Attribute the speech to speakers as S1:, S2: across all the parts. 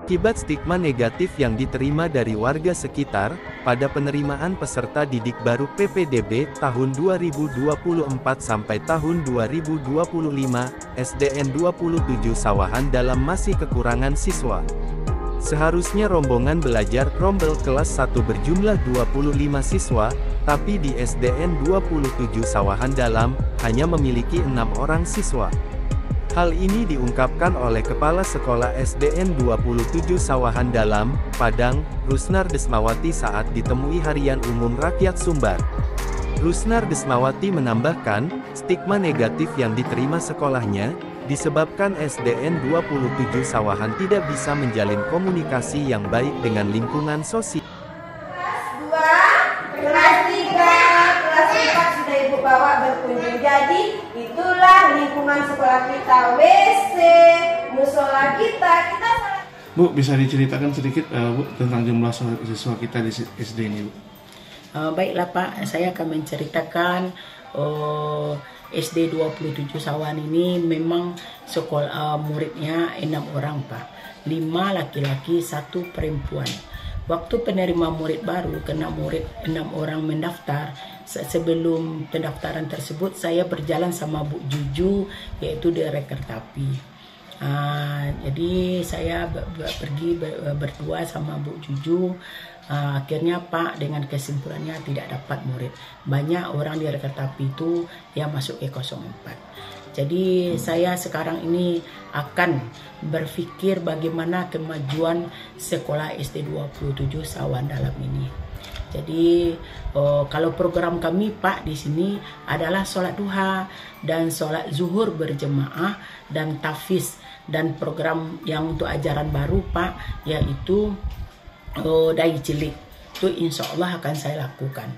S1: Akibat stigma negatif yang diterima dari warga sekitar, pada penerimaan peserta didik baru PPDB tahun 2024 sampai tahun 2025, SDN 27 Sawahan Dalam masih kekurangan siswa. Seharusnya rombongan belajar rombel kelas 1 berjumlah 25 siswa, tapi di SDN 27 Sawahan Dalam, hanya memiliki 6 orang siswa. Hal ini diungkapkan oleh Kepala Sekolah SDN 27 Sawahan Dalam, Padang, Rusnar Desmawati saat ditemui Harian Umum Rakyat Sumbar. Rusnar Desmawati menambahkan, stigma negatif yang diterima sekolahnya, disebabkan SDN 27 Sawahan tidak bisa menjalin komunikasi yang baik dengan lingkungan sosial.
S2: Kelas 3, kelas 4 sudah Ibu bawa berkunjung. Jadi itulah lingkungan sekolah kita, WC, musola kita.
S3: Bu, bisa diceritakan sedikit Bu tentang jumlah siswa kita di SD ini, Bu?
S4: Baiklah Pak, saya akan menceritakan SD 27 Sawahan ini memang sekolah muridnya 6 orang Pak, 5 laki-laki, 1 perempuan. Waktu penerima murid baru, kena murid 6 orang mendaftar. Sebelum pendaftaran tersebut, saya berjalan sama Bu Juju, yaitu Direktur Tapi. Jadi saya pergi berdua sama Bu Juju. Akhirnya Pak dengan kesimpulannya tidak dapat murid. Banyak orang di Tapi itu yang masuk ke 04. Jadi saya sekarang ini akan berpikir bagaimana kemajuan sekolah SD 27 Sawahan Dalam ini. Jadi kalau program kami Pak di sini adalah sholat duha dan sholat zuhur berjemaah dan tahfiz, dan program yang untuk ajaran baru Pak yaitu dari cilik itu insya Allah akan saya lakukan.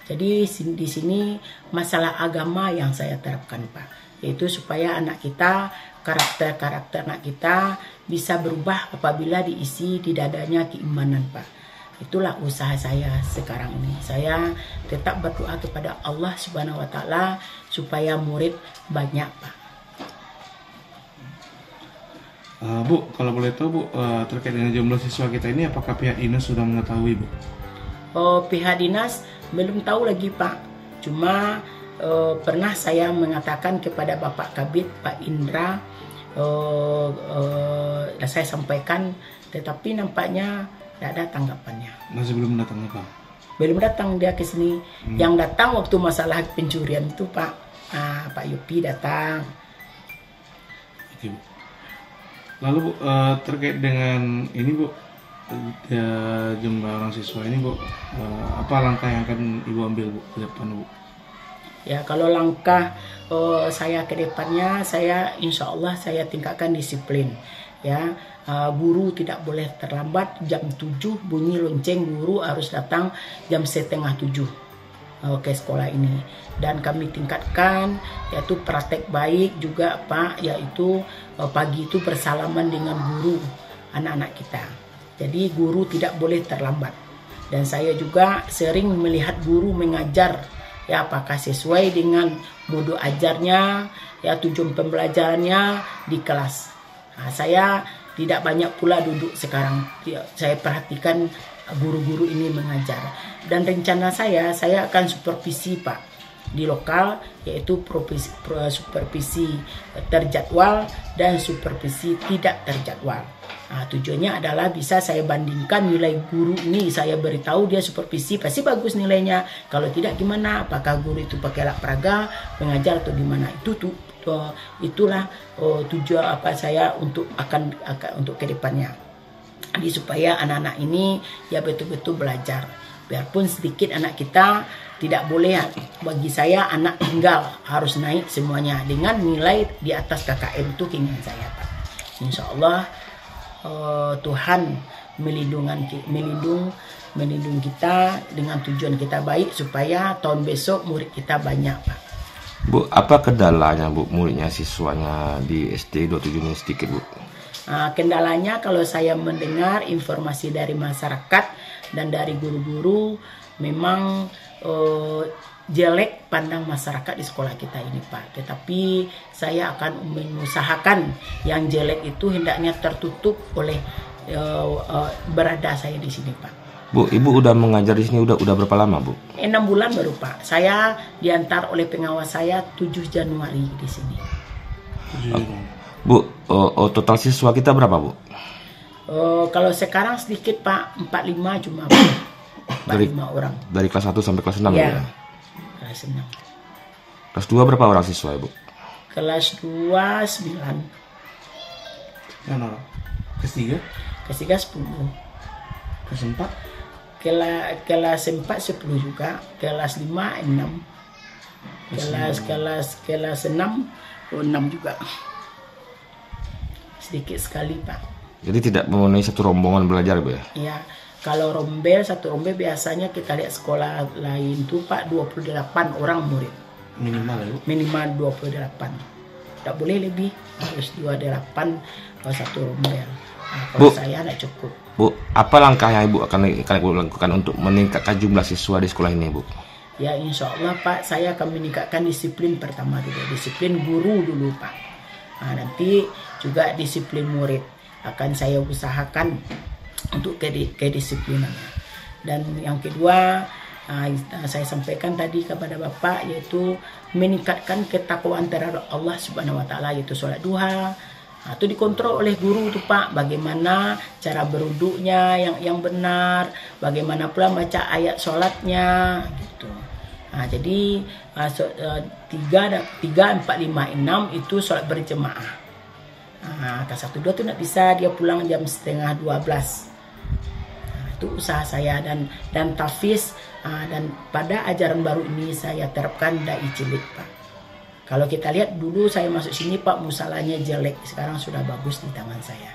S4: Jadi di sini masalah agama yang saya terapkan Pak, yaitu supaya anak kita, karakter anak kita bisa berubah apabila diisi di dadanya keimanan Pak. Itulah usaha saya sekarang ini. Saya tetap berdoa kepada Allah Subhanahu wa Ta'ala supaya murid banyak Pak.
S3: Bu, kalau boleh tahu Bu, terkait dengan jumlah siswa kita ini, apakah pihak dinas sudah mengetahui Bu?
S4: Pihak dinas belum tahu lagi Pak. Cuma pernah saya mengatakan kepada Bapak Kabid, Pak Indra, saya sampaikan, tetapi nampaknya tidak ada tanggapannya.
S3: Masih belum datang Pak?
S4: Belum datang dia ke sini. Yang datang waktu masalah pencurian itu Pak, Pak Yupi datang.
S3: Oke, Bu. Lalu Bu, terkait dengan ini Bu, jumlah orang siswa ini Bu, apa langkah yang akan Ibu ambil Bu ke depan Bu?
S4: Ya, kalau langkah saya ke depannya, saya insya Allah saya tingkatkan disiplin. Ya, guru tidak boleh terlambat. Jam 7 bunyi lonceng, guru harus datang jam setengah 7 ke sekolah ini. Dan kami tingkatkan yaitu praktek baik juga Pak, yaitu pagi itu bersalaman dengan guru anak-anak kita. Jadi guru tidak boleh terlambat. Dan saya juga sering melihat guru mengajar, ya apakah sesuai dengan modul ajarnya, ya tujuan pembelajarannya di kelas. Saya tidak banyak pula duduk sekarang. Saya perhatikan guru-guru ini mengajar. Dan rencana saya akan supervisi Pak di lokal, yaitu supervisi terjadwal dan supervisi tidak terjadwal. Tujuannya adalah bisa saya bandingkan nilai guru ini, saya beritahu dia supervisi pasti bagus nilainya. Kalau tidak gimana? Apakah guru itu pakai alat peraga, mengajar atau gimana? Itulah tujuan apa saya untuk untuk kedepannya. Jadi supaya anak-anak ini ya betul-betul belajar. Biarpun sedikit anak kita, tidak boleh bagi saya anak tinggal, harus naik semuanya dengan nilai di atas KKM. Itu keinginan saya Pak. Insya Allah Tuhan melindung kita dengan tujuan kita baik supaya tahun besok murid kita banyak Pak.
S5: Bu, apa kendalanya Bu muridnya siswanya di SD 27 ini sedikit Bu?
S4: Kendalanya kalau saya mendengar informasi dari masyarakat dan dari guru-guru, memang jelek pandang masyarakat di sekolah kita ini Pak. Tetapi saya akan mengusahakan yang jelek itu hendaknya tertutup oleh berada saya di sini, Pak.
S5: Bu, Ibu udah mengajar di sini udah berapa lama, Bu?
S4: 6 bulan baru, Pak. Saya diantar oleh pengawas saya 7 Januari di sini.
S5: Bu, total siswa kita berapa, Bu?
S4: Kalau sekarang sedikit, Pak, 45 cuma, Pak. 45 orang.
S5: Dari kelas 1 sampai kelas 6
S4: Ya,
S5: ya?
S4: kelas 6.
S5: Kelas 2 berapa orang siswa, Ibu?
S4: Kelas 2 9.
S3: Kelas 3?
S4: Kelas 3 10.
S3: Kelas 4?
S4: Kelas 4 10 juga. Kelas 5 6. Kelas 6 6 juga. Sedikit sekali, Pak.
S5: Jadi tidak memenuhi satu rombongan belajar, Bu ya?
S4: Ya, kalau satu rombel biasanya kita lihat sekolah lain tuh, Pak, 28 orang murid.
S3: Minimal ya, Bu?
S4: Minimal 28. Tidak boleh lebih, harus 28 kalau satu rombel. Nah, kalau
S5: Bu.
S4: saya tidak cukup.
S5: Bu, apa langkah yang Ibu akan Ibu lakukan untuk meningkatkan jumlah siswa di sekolah ini, Bu?
S4: Ya, insya Allah, Pak, saya akan meningkatkan disiplin pertama dulu. Disiplin guru dulu, Pak. Nah, nanti juga disiplin murid. Akan saya usahakan untuk kedisiplinan. Dan yang kedua, saya sampaikan tadi kepada Bapak, yaitu meningkatkan ketakwaan terhadap Allah Subhanahu wa Ta'ala, yaitu sholat duha. Itu dikontrol oleh guru tuh, Pak, bagaimana cara berwuduknya yang benar, bagaimana pula baca ayat sholatnya gitu. Jadi 3, 4, 5, 6 itu sholat berjemaah. Kelas 1, 2 tuh nggak bisa, dia pulang jam setengah 12. Itu usaha saya dan tafiz, dan pada ajaran baru ini saya terapkan dai cilik, Pak. Kalau kita lihat dulu saya masuk sini, Pak, musalahnya jelek, sekarang sudah bagus di tangan saya.